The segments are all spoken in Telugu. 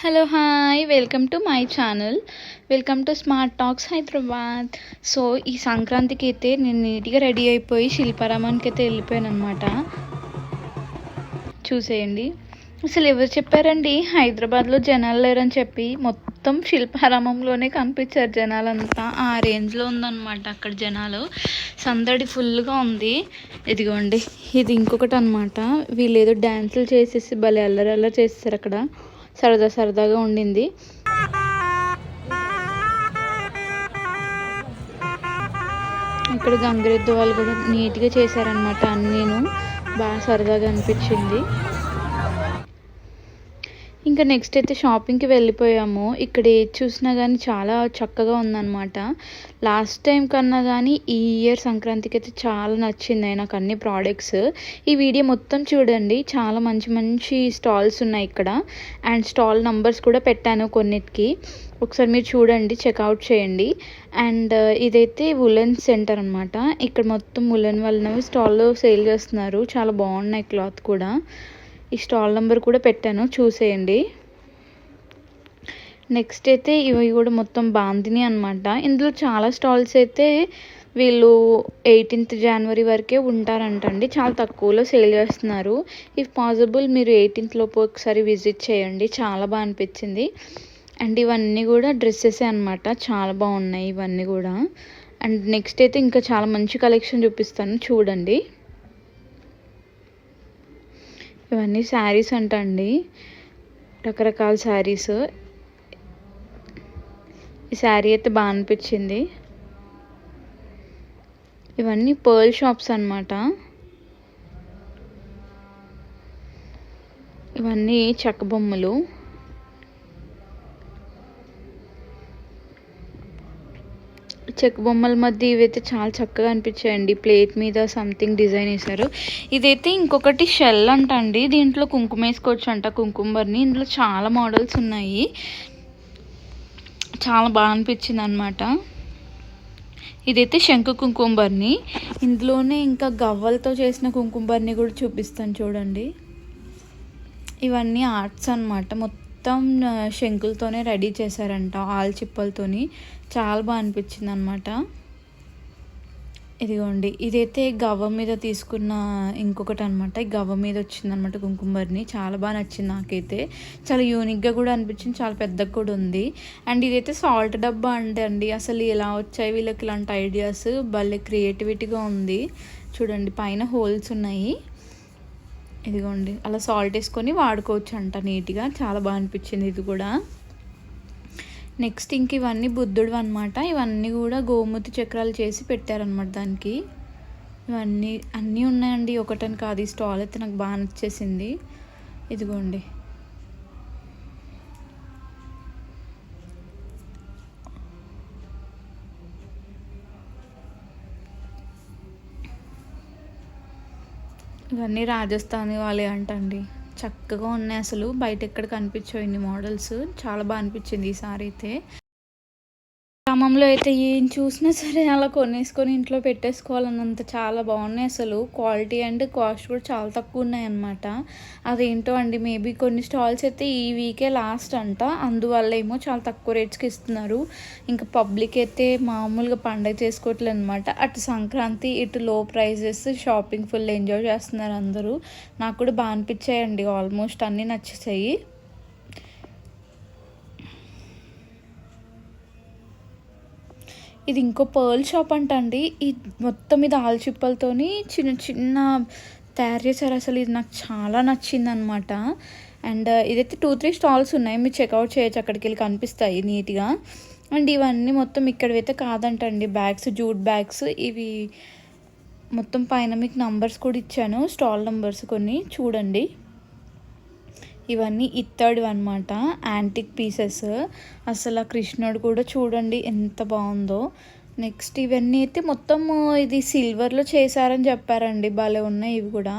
Hello hi welcome to my channel. Welcome to smart talks Hyderabad. So ఈ సంక్రాంతికి అయితే నేను నీట్గా రెడీ అయిపోయి శిల్పారామానికి అయితే వెళ్ళిపోయాను అనమాట. చూసేయండి. అసలు ఎవరు చెప్పారండి హైదరాబాద్లో జనాలు లేరని చెప్పి? మొత్తం శిల్పారామంలోనే కనిపించారు జనాలంతా. ఆ రేంజ్లో ఉందన్నమాట అక్కడ జనాలు. సందడి ఫుల్గా ఉంది. ఇదిగోండి, ఇది ఇంకొకటి అనమాట. వీళ్ళు ఏదో డ్యాన్సులు చేసేసి భలే అల్లరి చేస్తారు అక్కడ. సరదాగా ఉండింది. ఇక్కడ గంగిరెద్దు వాళ్ళు కూడా నీట్గా చేశారనమాట. అన్నీను బాగా సరదాగా అనిపించింది. ఇంకా నెక్స్ట్ అయితే షాపింగ్కి వెళ్ళిపోయాము. ఇక్కడ ఏది చూసినా కానీ చాలా చక్కగా ఉందన్నమాట. లాస్ట్ టైం కన్నా కానీ ఈ ఇయర్ సంక్రాంతికి అయితే చాలా నచ్చింది నాకు అన్ని ప్రోడక్ట్స్. ఈ వీడియో మొత్తం చూడండి, చాలా మంచి మంచి స్టాల్స్ ఉన్నాయి ఇక్కడ. అండ్ స్టాల్ నంబర్స్ కూడా పెట్టాను కొన్నిటికి, ఒకసారి మీరు చూడండి, చెక్అవుట్ చేయండి. అండ్ ఇదైతే వులెన్ సెంటర్ అనమాట. ఇక్కడ మొత్తం వులెన్ వాళ్ళవి స్టాల్లో సేల్ చేస్తున్నారు. చాలా బాగున్నాయి క్లాత్ కూడా. ఈ స్టాల్ నెంబర్ కూడా పెట్టాను, చూసేయండి. నెక్స్ట్ అయితే ఇవి కూడా మొత్తం బాందిని అనమాట. ఇందులో చాలా స్టాల్స్ అయితే వీళ్ళు 18th జనవరి వరకే ఉంటారంటండి. చాలా తక్కువలో సేల్ చేస్తున్నారు. ఇఫ్ పాసిబుల్ మీరు 18th లోపు ఒకసారి విజిట్ చేయండి, చాలా బాగా అనిపించింది. అండ్ ఇవన్నీ కూడా డ్రెస్సెస్ అనమాట, చాలా బాగున్నాయి ఇవన్నీ కూడా. అండ్ నెక్స్ట్ అయితే ఇంకా చాలా మంచి కలెక్షన్ చూపిస్తాను, చూడండి. ఇవన్నీ శారీస్ అంటండి, రకరకాల శారీస్. ఈ శారీ అయితే బాగా అనిపించింది. ఇవన్నీ పర్ల్ షాప్స్ అనమాట. ఇవన్నీ చెక్క బొమ్మలు. చెక్క బొమ్మల మధ్య ఇవైతే చాలా చక్కగా అనిపించాయండి. ప్లేట్ మీద సంథింగ్ డిజైన్ వేశారు. ఇదైతే ఇంకొకటి షెల్ అంటండి. దీంట్లో కుంకుమ వేసుకోవచ్చు అంట, కుంకుమర్ని. ఇందులో చాలా మోడల్స్ ఉన్నాయి. చాలా బాగా అనిపించింది అనమాట. ఇదైతే శంకు కుంకుమర్ని. ఇందులోనే ఇంకా గవ్వలతో చేసిన కుంకుమర్ని కూడా చూపిస్తాను, చూడండి. ఇవన్నీ ఆర్ట్స్ అనమాట. మొత్తం శంకులతోనే రెడీ చేశారంట, ఆల్ చిప్పలతోని. చాలా బాగా అనిపించింది అనమాట. ఇదిగోండి, ఇదైతే గవ్వ మీద తీసుకున్న ఇంకొకటి అనమాట. ఈ గవ్వ మీద వచ్చిందనమాట కుంకుమర్ని. చాలా బాగా నచ్చింది నాకైతే. చాలా యూనిక్గా కూడా అనిపించింది, చాలా పెద్దగా కూడా ఉంది. అండ్ ఇదైతే సాల్ట్ డబ్బా అండి. అసలు ఎలా వచ్చాయి వీళ్ళకి ఇలాంటి ఐడియాస్? భలే క్రియేటివిటీగా ఉంది. చూడండి, పైన హోల్స్ ఉన్నాయి. ఇదిగోండి, అలా సాల్ట్ వేసుకొని వాడుకోవచ్చు అంట నీట్గా. చాలా బాగా అనిపించింది ఇది కూడా. నెక్స్ట్ ఇంక ఇవన్నీ బుద్ధుడు అనమాట. ఇవన్నీ కూడా గోమూతి చక్రాలు చేసి పెట్టారనమాట దానికి. అన్నీ ఉన్నాయండి, ఒకటని కాదు. ఈ స్టాల్ అయితే నాకు బాగా నచ్చేసింది. ఇదిగోండి, ఇవన్నీ రాజస్థానీ వాళ్ళే అంటండి. చక్కగా ఉన్నాయి అసలు, బయట ఎక్కడ కనిపించావు ఇన్ని మోడల్స్. చాలా బాగా అనిపించింది ఈసారి అయితే. గ్రామంలో అయితే ఏం చూసినా సరే అలా కొనేసుకొని ఇంట్లో పెట్టేసుకోవాలన్నంత చాలా బాగున్నాయి అసలు. క్వాలిటీ అండ్ కాస్ట్ కూడా చాలా తక్కువ ఉన్నాయి అన్నమాట. అదేంటో అండి, మేబీ కొన్ని స్టాల్స్ అయితే ఈ వీకే లాస్ట్ అంట, అందువల్ల ఏమో చాలా తక్కువ రేట్స్కి ఇస్తున్నారు. ఇంకా పబ్లిక్ అయితే మామూలుగా పండగ చేసుకోవట్లేదు అనమాట. అటు సంక్రాంతి, ఇటు లో ప్రైజెస్, షాపింగ్ ఫుల్ ఎంజాయ్ చేస్తున్నారు అందరూ. నాకు కూడా బాగా అనిపించాయండి, ఆల్మోస్ట్ అన్నీ నచ్చేసాయి. ఇది ఇంకో పర్ల్ షాప్ అంటండి. ఇది మొత్తం మీద ఆల్చిప్పలతోని చిన్న చిన్న తయారు చేశారు. అసలు ఇది నాకు చాలా నచ్చింది అనమాట. అండ్ ఇదైతే 2-3 స్టాల్స్ ఉన్నాయి, మీరు చెక్అవుట్ చేయొచ్చు, అక్కడికి వెళ్ళి కనిపిస్తాయి నీట్గా. అండ్ ఇవన్నీ మొత్తం ఇక్కడైతే కాదంటండి, బ్యాగ్స్, జూట్ బ్యాగ్స్. ఇవి మొత్తం పైన మీకు నంబర్స్ కూడా ఇచ్చాను, స్టాల్ నంబర్స్ కొన్ని, చూడండి. ఇవన్నీ ఇత్తడి అనమాట, యాంటిక్ పీసెస్. అసలు ఆ కృష్ణుడు కూడా చూడండి ఎంత బాగుందో. నెక్స్ట్ ఇవన్నీ అయితే మొత్తం ఇది సిల్వర్లో చేశారని చెప్పారండి. భలే ఉన్నాయి ఇవి కూడా.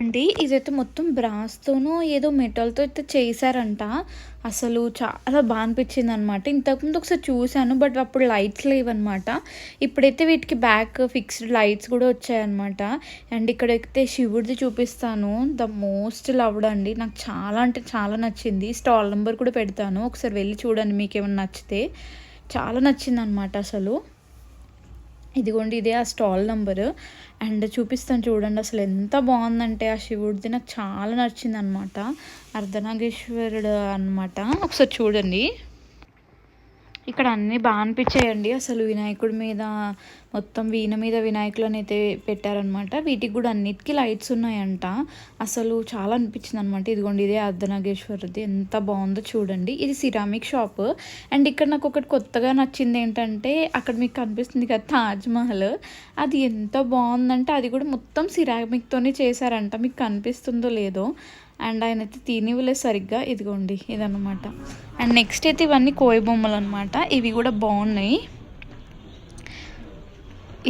అండి ఇదైతే మొత్తం బ్రాస్‌తోనో ఏదో మెటల్‌తో అయితే చేశారంట. అసలు చాలా బా అనిపించిందనమాట. ఇంతకుముందు ఒకసారి చూసాను. బట్ అప్పుడు లైట్స్ లేవనమాట. ఇప్పుడైతే వీటికి బ్యాక్ ఫిక్స్డ్ లైట్స్ కూడా వచ్చాయన్నమాట. అండ్ ఇక్కడైతే శివుడిది చూపిస్తాను. ద మోస్ట్ లవ్డ్ అండి. నాకు చాలా అంటే చాలా నచ్చింది. స్టాల్ నంబర్ కూడా పెడతాను. ఒకసారి వెళ్లి చూడండి మీకేమన్నా నచ్చితే. చాలా నచ్చిందనమాట అసలు. ఇదిగోండి ఇదే ఆ స్టాల్ నంబరు. అండ్ చూపిస్తాను చూడండి అసలు ఎంత బాగుందంటే ఆ శివుడిది నాకు చాలా నచ్చిందనమాట. అర్ధనాగేశ్వరుడు అనమాట. ఒకసారి చూడండి. ఇక్కడ అన్నీ బా అనిపించాయండి. అసలు వినాయకుడి మీద మొత్తం వీణ మీద వినాయకులనైతే పెట్టారనమాట. వీటికి కూడా అన్నిటికి లైట్స్ ఉన్నాయంట. అసలు చాలా అనిపించిందనమాట. ఇదిగోండి ఇదే అర్ధనాగేశ్వరుడిది ఎంత బాగుందో చూడండి. ఇది సిరామిక్ షాప్. అండ్ ఇక్కడ నాకు ఒకటి కొత్తగా నచ్చింది ఏంటంటే అక్కడ మీకు కనిపిస్తుంది కదా తాజ్‌మహల్. అది ఎంత బాగుందంటే అది కూడా మొత్తం సిరామిక్‌తోనే చేశారంట. మీకు కనిపిస్తుందో లేదో. అండ్ ఆయనైతే తినివ్వలేదు సరిగ్గా. ఇదిగోండి ఇదనమాట. అండ్ నెక్స్ట్ అయితే ఇవన్నీ కోయి బొమ్మలు అనమాట. ఇవి కూడా బాగున్నాయి.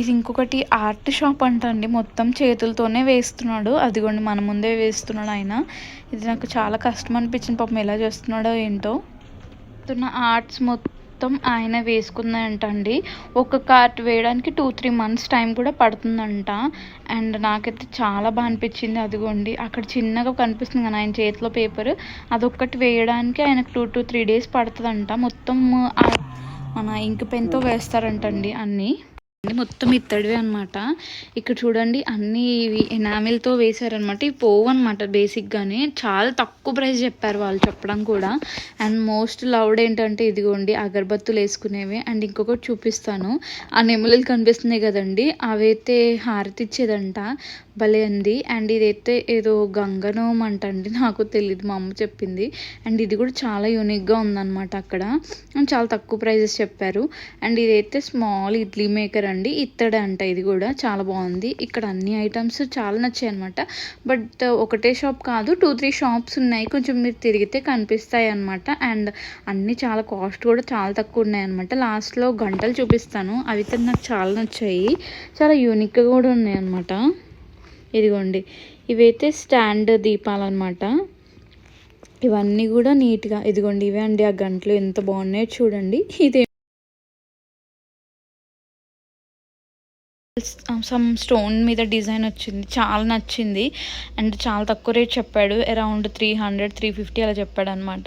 ఇది ఇంకొకటి ఆర్ట్ షాప్ అంట అండి. మొత్తం చేతులతోనే వేస్తున్నాడు. అదిగోండి మన ముందే వేస్తున్నాడు ఆయన. ఇది నాకు చాలా కష్టం అనిపించింది. పాపం ఎలా చేస్తున్నాడో ఏంటో. ఆర్ట్స్ మొత్తం ఆయన వేసుకుందంట అండి. ఒక్కొక్క ఆర్ట్ వేయడానికి 2-3 మంత్స్ టైం కూడా పడుతుందంట. అండ్ నాకైతే చాలా బాగా అనిపించింది. అదిగోండి అక్కడ చిన్నగా కనిపిస్తుంది కదా ఆయన చేతిలో పేపర్. అదొక్కటి వేయడానికి ఆయనకు 2-3 డేస్ పడుతుందంట. మొత్తం మన ఇంక్ పెన్తో వేస్తారంటండి అన్నీ. మొత్తం ఇత్తడివే అనమాట. ఇక్కడ చూడండి అన్నీ ఇవి ఎనామిల్తో వేశారనమాట. ఇవి పోవు అనమాట బేసిక్గానే. చాలా తక్కువ ప్రైస్ చెప్పారు వాళ్ళు చెప్పడం కూడా. అండ్ మోస్ట్ లవ్డ్ ఏంటంటే ఇదిగోండి అగరబత్తులు వేసుకునేవి. అండ్ ఇంకొకటి చూపిస్తాను. ఆ నెమలిలు కనిపిస్తున్నాయి కదండి అవైతే హారతి ఇచ్చేదంట. భలే ఉంది. అండ్ ఇదైతే ఏదో గంగనోం అంటండి నాకు తెలియదు మా అమ్మ చెప్పింది. అండ్ ఇది కూడా చాలా యూనిక్గా ఉందన్నమాట అక్కడ. చాలా తక్కువ ప్రైజెస్ చెప్పారు. అండ్ ఇదైతే స్మాల్ ఇడ్లీ మేకర్ అండి. ఇత్తడే అంట ఇది కూడా చాలా బాగుంది. ఇక్కడ అన్ని ఐటమ్స్ చాలా నచ్చాయి అనమాట. బట్ ఒకటే షాప్ కాదు 2-3 షాప్స్ ఉన్నాయి. కొంచెం మీరు తిరిగితే కనిపిస్తాయి అనమాట. అండ్ అన్నీ చాలా కాస్ట్ కూడా చాలా తక్కువ ఉన్నాయి అనమాట. లాస్ట్లో గంటలు చూపిస్తాను. అవి అయితే నాకు చాలా నచ్చాయి. చాలా యూనిక్గా కూడా ఉన్నాయి అనమాట. ఇదిగోండి ఇవైతే స్టాండ్ దీపాలన్నమాట. ఇవన్నీ కూడా నీట్గా ఇదిగోండి ఇవే అండి ఆ గంటలు ఎంత బాగున్నాయో చూడండి. ఇదే సమ్ స్టోన్ మీద డిజైన్ వచ్చింది. చాలా నచ్చింది. అండ్ చాలా తక్కువ రేట్ చెప్పాడు. అరౌండ్ 300-350 అలా చెప్పాడు అనమాట.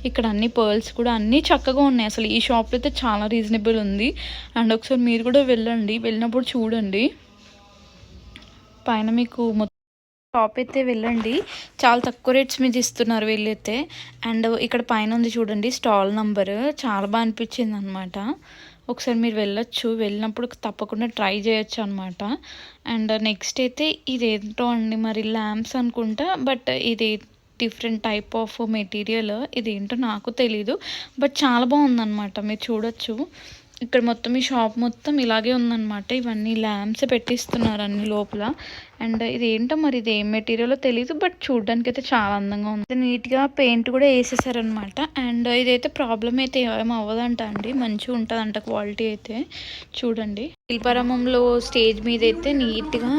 ఇక్కడ అన్ని పర్ల్స్ కూడా అన్నీ చక్కగా ఉన్నాయి. అసలు ఈ షాప్లో అయితే చాలా రీజనబుల్ ఉంది. అండ్ ఒకసారి మీరు కూడా వెళ్ళండి. వెళ్ళినప్పుడు చూడండి. పైన మీకు షాప్ అయితే వెళ్ళండి. చాలా తక్కువ రేట్స్ మీద ఇస్తున్నారు వీళ్ళైతే. అండ్ ఇక్కడ పైన ఉంది చూడండి స్టాల్ నంబర్. చాలా బాగా అనిపించింది అనమాట. ఒకసారి మీరు వెళ్ళొచ్చు. వెళ్ళినప్పుడు తప్పకుండా ట్రై చేయొచ్చు అనమాట. అండ్ నెక్స్ట్ అయితే ఇదేంటో అండి మరి ల్యాంప్స్ అనుకుంటా. బట్ ఇది డిఫరెంట్ టైప్ ఆఫ్ మెటీరియల్. ఇదేంటో నాకు తెలీదు. బట్ చాలా బాగుందన్నమాట. మీరు చూడొచ్చు. ఇక్కడ మొత్తం ఈ షాప్ మొత్తం ఇలాగే ఉందన్నమాట. ఇవన్నీ ల్యాంప్స్ పెట్టిస్తున్నారు అన్ని లోపల. అండ్ ఇది ఏంటో మరి ఇది ఏం మెటీరియల్ తెలీదు. బట్ చూడడానికి అయితే చాలా అందంగా ఉంది. నీట్గా పెయింట్ కూడా వేసేసారనమాట. అండ్ ఇదైతే ప్రాబ్లం అయితే ఏం అవ్వదంట అండి. మంచిగా ఉంటుందంట క్వాలిటీ అయితే. చూడండి శిల్పారామంలో స్టేజ్ మీద అయితే నీట్గా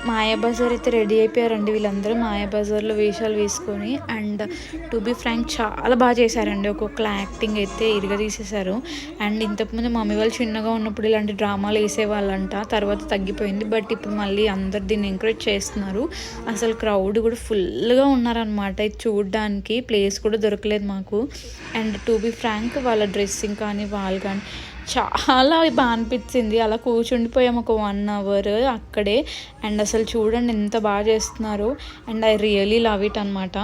మాయాబజార్ అయితే రెడీ అయిపోయారండి వీళ్ళందరూ. మాయాబజార్లో వేషాలు వేసుకొని. అండ్ టు బీ ఫ్రాంక్ చాలా బాగా చేశారండి. ఒక్కొక్క యాక్టింగ్ అయితే ఇరుగా తీసేశారు. అండ్ ఇంతకుముందు మమ్మీ వాళ్ళు చిన్నగా ఉన్నప్పుడు ఇలాంటి డ్రామాలు వేసేవాళ్ళంట. తర్వాత తగ్గిపోయింది. బట్ ఇప్పుడు మళ్ళీ అందరు దీన్ని ఎంకరేజ్ చేస్తున్నారు. అసలు క్రౌడ్ కూడా ఫుల్గా ఉన్నారనమాట. ఇది చూడడానికి ప్లేస్ కూడా దొరకలేదు మాకు. అండ్ టు బీ ఫ్రాంక్ వాళ్ళ డ్రెస్సింగ్ కానీ వాళ్ళు కానీ చాలా బాగా అనిపించింది. అలా కూర్చుండిపోయాము ఒక 1 అవర్ అక్కడే. అండ్ అసలు చూడండి ఎంత బాగా చేస్తున్నారు. And I really love it అనమాట.